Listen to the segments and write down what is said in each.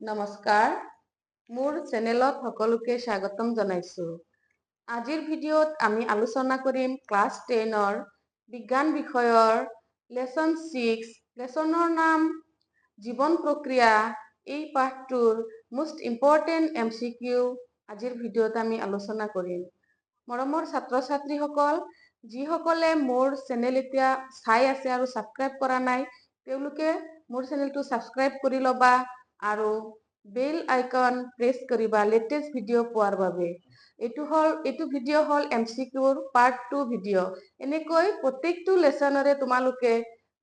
নমস্কাৰ, মোৰ চেনেলত সকলোকে স্বাগতম জনাইছো। আজিৰ ভিডিঅ'ত আমি আলোচনা কৰিম ক্লাছ 10ৰ বিজ্ঞান বিষয়ৰ লেচন 6, লেচনৰ নাম জীৱন প্ৰক্ৰিয়া। এই পাঠটোৰ মোষ্ট ইম্পৰ্টেণ্ট MCQ আজিৰ ভিডিঅ'ত আমি আলোচনা কৰিম। মৰমৰ ছাত্ৰ-ছাত্ৰীসকল, যিসকলে মোৰ চেনেল এতিয়া চাই আছে আৰু ছাবস্ক্ৰাইব কৰা নাই, তেওঁলোকে মোৰ চেনেলটো ছাবস্ক্ৰাইব কৰি ল'বা আৰু বেল আইকন প্ৰেছ কৰিবা লেটেষ্ট ভিডিঅ' পোৱাৰ বাবে। এইটো ভিডিঅ' হ'ল MCQৰ পাৰ্ট 2 ভিডিঅ'। এনেকৈ প্ৰত্যেকটো লেচনৰে তোমালোকে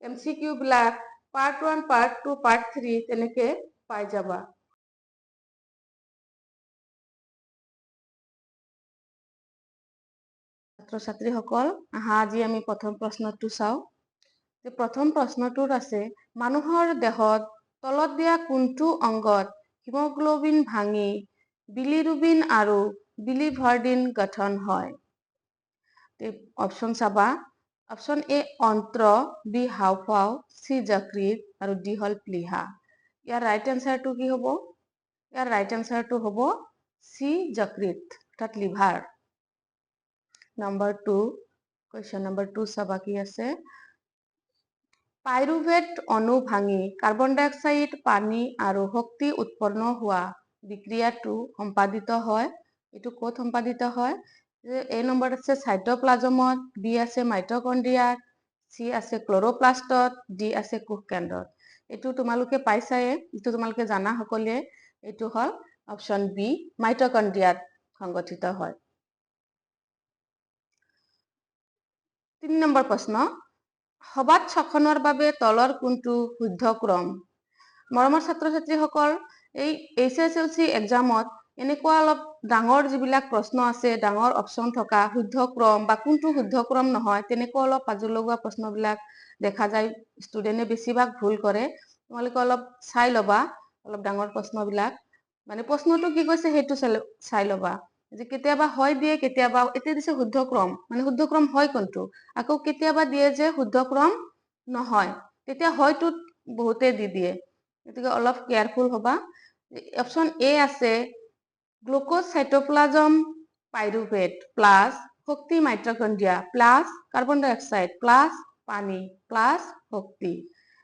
MCQ বিলাক পাৰ্ট 1, পাৰ্ট 2, পাৰ্ট 3 তেনেকে পাই যাবা। ছাত্ৰ-ছাত্ৰীসকল, আজি আমি প্ৰথম প্ৰশ্নটো চাওঁ। প্ৰথম প্ৰশ্নটোত আছে, মানুহৰ দেহত তলত দিয়া কোনটো অংগত হিমোগ্লোবিন ভাঙি বিলিৰুবিন আৰু বিলিভাৰ্ডিন গঠন হয়? অপশ্যন চাবা। অপশ্যন এ অন্ত্ৰ, বি হাওঁফাওঁ, চি যকৃত আৰু ডি হ'ল প্লীহা। ইয়াৰ ৰাইট এনচাৰটো কি হ'ব? ইয়াৰ ৰাইট এনচাৰটো হ'ব চি যকৃত অৰ্থাৎ লিভাৰ। কুৱেশ্যন নম্বৰ 2 চাবা কি আছে। পাইৰুভেট অণু ভাঙি কাৰ্বন ডাই অক্সাইড, পানী আৰু শক্তি উৎপন্ন হোৱা বিক্ৰিয়াটো সম্পাদিত হয়। এইটো ক'ত সম্পাদিত হয়? এ নম্বৰত আছে চাইটোপ্লাজমত, বি আছে মাইটকণ্ড্ৰিয়াত, চি আছে ক্লৰোপ্লাষ্টত, ডি আছে কোষকেন্দ্ৰত। এইটো তোমালোকে পাইছায়ে, এইটো তোমালোকে জানা সকলোৱে। এইটো হ'ল অপশ্যন বি, মাইটকণ্ড্ৰিয়াত সংগঠিত হয়। 3 নম্বৰ প্ৰশ্ন, সবাত শ্বসনৰ বাবে তলৰ কোনটো শুদ্ধ ক্ৰম? মৰমৰ ছাত্ৰ-ছাত্ৰীসকল, এই HSLC এক্সামত এনেকুৱা অলপ ডাঙৰ যিবিলাক প্ৰশ্ন আছে, ডাঙৰ অপশ্যন থকা শুদ্ধ ক্ৰম বা কোনটো শুদ্ধ ক্ৰম নহয়, তেনেকুৱা অলপ পাজল লগোৱা প্ৰশ্নবিলাক দেখা যায়। ষ্টুডেণ্টে বেছিভাগ ভুল কৰে। তোমালোকে অলপ চাই ল'বা, অলপ ডাঙৰ প্ৰশ্নবিলাক। মানে প্ৰশ্নটো কি কৈছে সেইটো চাই ল'বা। যে কেতিয়াবা হয় দিয়ে, কেতিয়াবা এতিয়া দিছে শুদ্ধ ক্ৰম, মানে শুদ্ধ ক্ৰম হয় কোনটো। আকৌ কেতিয়াবা দিয়ে যে শুদ্ধ ক্ৰম নহয়, তেতিয়া হয়টোত বহুতে দি দিয়ে। গতিকে অলপ কেয়াৰফুল হ'বা। অপশ্যন এ আছে গ্লুক'জ সাইটোপ্লাজম পাইৰুভেট প্লাছ শক্তি মাইটকণ্ড্ৰিয়া প্লাছ কাৰ্বন ডাই অক্সাইড প্লাছ পানী প্লাছ শক্তি।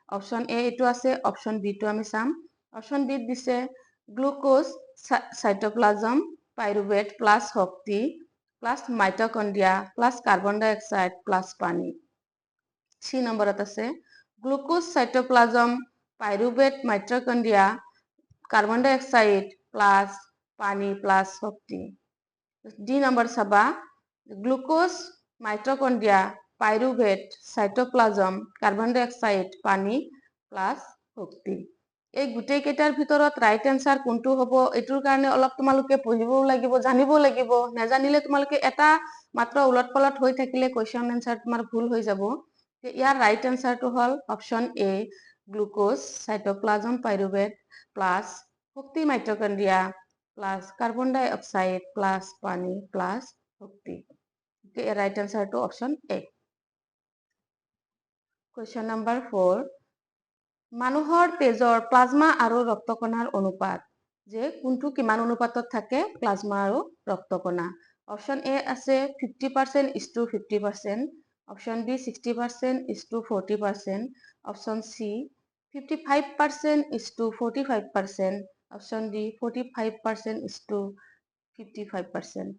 অপশ্যন এ এইটো আছে। অপশ্যন বিটো আমি চাম। অপশ্যন বিত দিছে গ্লুক'জ সাইটোপ্লাজম পাইৰুভেট প্লাছ শক্তি প্লাছ মাইটকণ্ড্ৰিয়া প্লাছ কাৰ্বন ডাই অক্সাইড প্লাছ পানী। চি নম্বৰত আছে গ্লুকোজ সাইটোপ্লাজম পাইৰুভেট মাইটকণ্ড্ৰিয়া কাৰ্বন ডাই অক্সাইড প্লাছ পানী প্লাছ শক্তি। ডি নম্বৰ চাবা, গ্লুকোজ মাইটকণ্ড্ৰিয়া পাইৰুভেট সাইটোপ্লাজম কাৰ্বন ডাই অক্সাইড পানী প্লাছ শক্তি। এই গোটেই কেইটাৰ ভিতৰত ৰাইট এনচাৰ কোনটো হ'ব? এইটোৰ কাৰণে অলপ তোমালোকে পঢ়িবও লাগিব, জানিবও লাগিব। নাজানিলে তোমালোকে এটা মাত্ৰ উলট পলট হৈ থাকিলে কুৱেশ্যন এনচাৰ তোমাৰ ভুল হৈ যাব। ইয়াৰ ৰাইট এনচাৰটো হ'ল option A, glucose cytoplasm pyruvate plus শক্তি মাইটকণ্ড্ৰিয়া প্লাছ কাৰ্বন ডাই অক্সাইড প্লাছ পানী প্লাছ শক্তি। Right এনচাৰটো option A. Question number 4, মানুহৰ তেজৰ প্লাজমা আৰু ৰক্তকণাৰ অনুপাত, যে কোনটো কিমান অনুপাতত থাকে প্লাজমা আৰু ৰক্তকণা? অপশ্যন এ আছে 50%:50%, option B 60%:40%, option C 55%:45%, option D 45%:55%।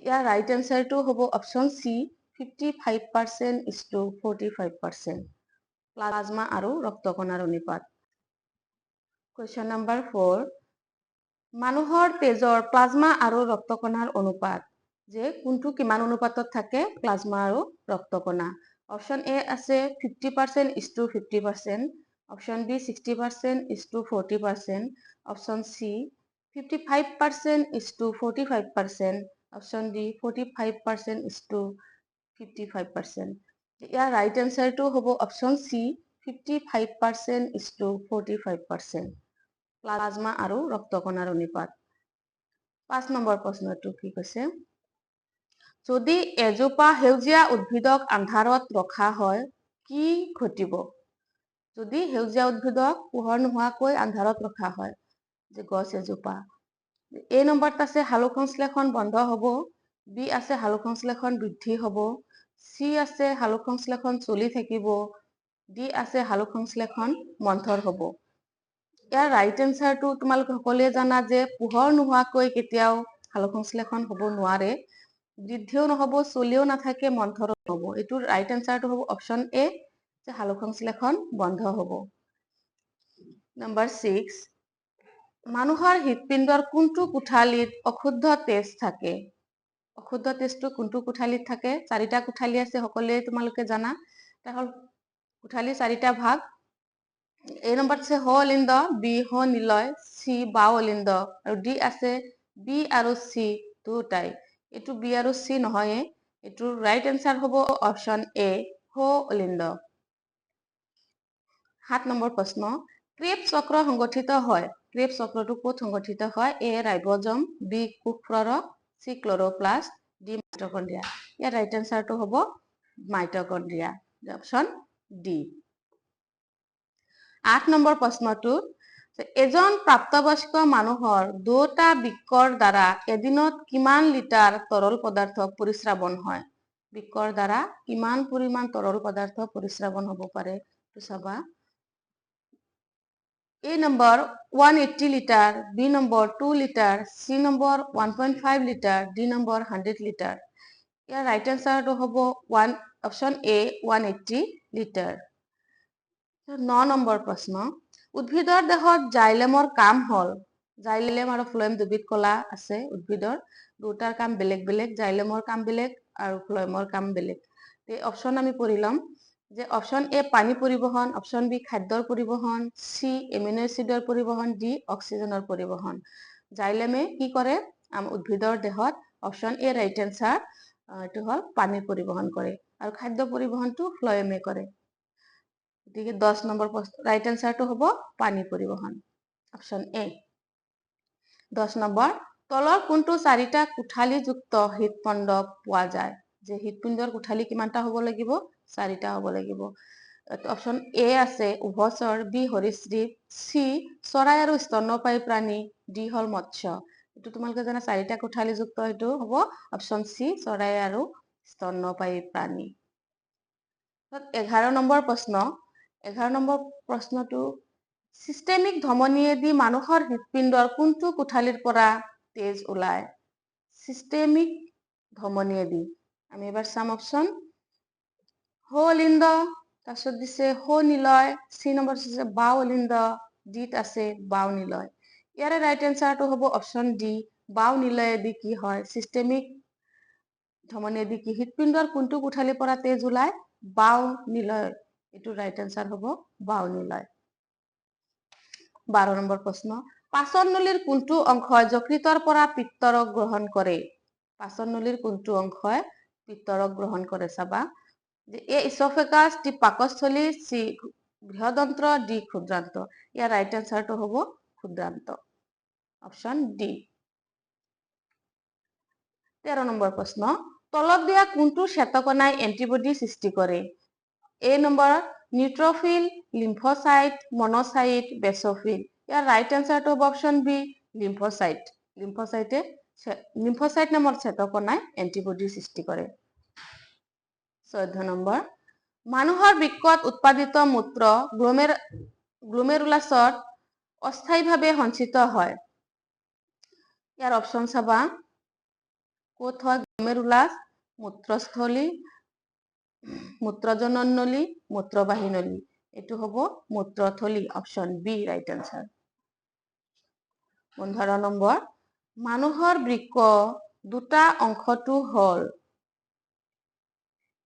ইয়াৰ ৰাইট এনচাৰটো হ'ব অপশ্যন চি 55%:45%, প্লাজমা আৰু ৰক্তকণাৰ অনুপাত। কুৱেশ্যন নম্বৰ 4, মানুহৰ তেজৰ প্লাজমা আৰু ৰক্তকণাৰ অনুপাত, যে কোনটো কিমান অনুপাতত থাকে প্লাজমা আৰু ৰক্তকণা? অপশ্যন এ আছে 50%:50%, option B 60%:40%, option C 55%:45%, option D 45%:55%। ইয়াৰ ৰাইট এনচাৰটো হ'ব অপশ্যন চি 55%:45%, প্লাজমা আৰু ৰক্তকণাৰ অনুপাত। 5 নম্বৰ প্ৰশ্নটো কি কৈছে, যদি এজোপা সেউজীয়া উদ্ভিদক আন্ধাৰত ৰখা হয় কি ঘটিব? যদি সেউজীয়া উদ্ভিদক পোহৰ নোহোৱাকৈ আন্ধাৰত ৰখা হয়, যে গছ এজোপা। এ নম্বৰত আছে সালোকসংশ্লেষণ বন্ধ হ'ব, বি আছে সালোকসংশ্লেষণ বৃদ্ধি হ'ব, চি আছে সালোকসংশ্লেষণ চলি থাকিব, ডি আছে সালোকসংশ্লেষণ মন্থৰ হ'ব। ইয়াৰ ৰাইট এনচাৰটো তোমালোকে সকলোৱে জানা যে পোহৰ নোহোৱাকৈ কেতিয়াও সালোকসংশ্লেষণ হ'ব নোৱাৰে, বৃদ্ধিও নহ'ব, চলিও নাথাকে, মন্থৰো নহ'ব। এইটোৰ ৰাইট এনচাৰটো হ'ব অপশ্যন এ, যে সালোকসংশ্লেষণ বন্ধ হ'ব। নম্বৰ 6, মানুহৰ হৃদপিণ্ডৰ কোনটো কোঠালিত অশুদ্ধ তেজ থাকে? অশুদ্ধ তেজটো কোনটো কোঠালিত থাকে? 4টা কোঠালি আছে, সকলোৱে তোমালোকে জানা। এটা হ'ল কোঠালি 4টা ভাগ। এ নম্বৰত আছে হ অলিন্দ, বি হ নিলয়, চি বাও অলিন্দ, আৰু ডি আছে বি আৰু চি দুটাই। এইটো বি আৰু চি নহয়, এইটোৰ ৰাইট এনচাৰ হ'ব অপশ্যন এ, হ অলিন্দ। 7 নম্বৰ প্ৰশ্ন, ক্ৰেবছ চক্ৰ সংগঠিত হয়। ক্ৰেবছ চক্ৰটো ক'ত সংগঠিত হয়? এ ৰাইবজম, বি কোষ প্ৰাৰক, চি ক্লৰোপ্লাষ্ট, ডি মাইটকণ্ড্ৰিয়া। ইয়াৰ ৰাইট এনচাৰটো হ'ব মাইটকণ্ড্ৰিয়া, অপশ্যন ডি। 8 নম্বৰ প্ৰশ্নটো, এজন প্ৰাপ্তবয়স্ক মানুহৰ দুটা বৃক্কৰ দ্বাৰা এদিনত কিমান লিটাৰ তৰল পদাৰ্থ পৰিস্ৰাৱণ হয়? বৃক্কৰ দ্বাৰা কিমান পৰিমাণ তৰল পদাৰ্থ পৰিস্ৰাৱণ হ'ব পাৰে চাবা। A number 180 litre, B number 2 litre, C number 1.5 litre, D number 100 litre. ইয়াৰ ৰাইট এনচাৰটো হ'ব অপশ্যন এ, 180 লিটাৰ। 9 নম্বৰ প্ৰশ্ন, উদ্ভিদৰ দেহত জাইলেমৰ কাম হ'ল। জাইলেম আৰু ফ্লয়েম দুবিধ কলা আছে উদ্ভিদৰ, দুটাৰ কাম বেলেগ বেলেগ, জাইলেমৰ কাম বেলেগ আৰু ফ্লয়েমৰ কাম বেলেগ। অপশ্যন আমি পঢ়ি ল'ম যে অপশ্যন এ পানী পৰিবহণ, অপশ্যন বি খাদ্যৰ পৰিবহণ, চি এমিনো এচিডৰ পৰিবহণ, ডি অক্সিজেনৰ পৰিবহণ। জাইলেমে কি কৰে উদ্ভিদৰ দেহত? অপশ্যন এ ৰাইট এনচাৰ, এইটো হ'ল পানী পৰিবহণ কৰে, আৰু খাদ্য পৰিবহণটো ফ্লয়েমে কৰে। গতিকে 10 নম্বৰ ৰাইট এনচাৰটো হ'ব পানী পৰিবহণ, অপশ্যন এ। 10 নম্বৰ, তলৰ কোনটো 4টা কোঠালিযুক্ত হৃদপিণ্ড পোৱা যায়? যে হৃদপিণ্ডৰ কোঠালি কিমানটা হ'ব লাগিব? 4টা হ'ব লাগিব। অপশ্যন এ আছে উভচৰ, বি সৰীসৃপ, চি চৰাই আৰু স্তন্যপায়ী প্ৰাণী, ডি হ'ল মৎস্য। এইটো তোমালোকে জানা 4টা কোঠালিযুক্ত, এইটো হ'ব অপশ্যন চি চৰাই আৰু স্তন্যপায়ী প্ৰাণী। 11 নম্বৰ প্ৰশ্ন, 11 নম্বৰ প্ৰশ্নটো, চিষ্টেমিক ধমনীয়েদি মানুহৰ হৃদপিণ্ডৰ কোনটো কোঠালিৰ পৰা তেজ ওলায়? চিষ্টেমিক ধমনীয়েদি আমি এবাৰ চাম অপশ্যন। হ অলিন্দ, তাৰপিছত দিছে হ নিলয়, চি নম্বৰ দিছে বাও অলিন্দ, ডিত আছে বাও নিলয়। ইয়াৰে ৰাইট এনচাৰটো হ'ব অপশ্যন ডি, বাও নিলয়েদি কি হয়? চিষ্টেমিক ধমনীয়েদি কি হৃদপিণ্ডৰ কোনটো কোঠালিৰ পৰা তেজ ওলায়? বাও নিলয়। এইটো ৰাইট এনচাৰ হ'ব বাও নিলয়। 12 নম্বৰ প্ৰশ্ন, পাচন নলীৰ কোনটো অংশই যকৃতৰ পৰা পিত্তৰস গ্ৰহণ কৰে? পাচন নলীৰ কোনটো অংশই পিত্তৰস গ্ৰহণ কৰে চাবা। এ ইছফেগাছ, ডি পাকস্থলী, চি বৃহদন্ত্ৰ, ডি ক্ষুদ্ৰান্ত। ইয়াৰ ৰাইট এনচাৰটো হ'ব ক্ষুদ্ৰান্ত, অপশ্যন ডি। 13 নম্বৰ প্ৰশ্ন, তলত দিয়া কোনটো শ্বেতকণাই এন্টিবডি সৃষ্টি কৰে? A number neutrophil, lymphocyte, monocyte, basophil. ইয়াৰ ৰাইট এনচাৰটো হ'ব অপশ্যন বি, লিম্ফোচাইট। লিম্ফোচাইট নামৰ শ্বেতকণাই এন্টিবডি সৃষ্টি কৰে। 14 নম্বৰ, মানুহৰ বৃক্কত উৎপাদিত মূত্ৰ গ্লোমেৰুলাছত অস্থায়ীভাৱে সঞ্চিত হয়। ইয়াৰ অপশ্যন চাবা, ক'ত হয় গ্লোমেৰুলাছ? মূত্ৰস্থলী, মূত্ৰজনন নলী, মূত্ৰবাহী নলী। এইটো হ'ব মূত্ৰথলী, option B right answer. 15 number, মানুহৰ বৃক্ক দুটা অংশটো হ'ল।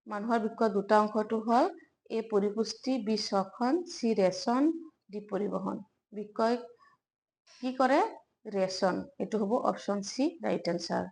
মানুহৰ বৃক্ক দুটা অংশটো হ'ল এ পৰিপুষ্টি, বি শ্বসন, চি ৰেচন, ডি পৰিবহণ। বৃক্কই কি কৰে? ৰেচন। এইটো হ'ব অপশ্যন চি ৰাইট এনচাৰ।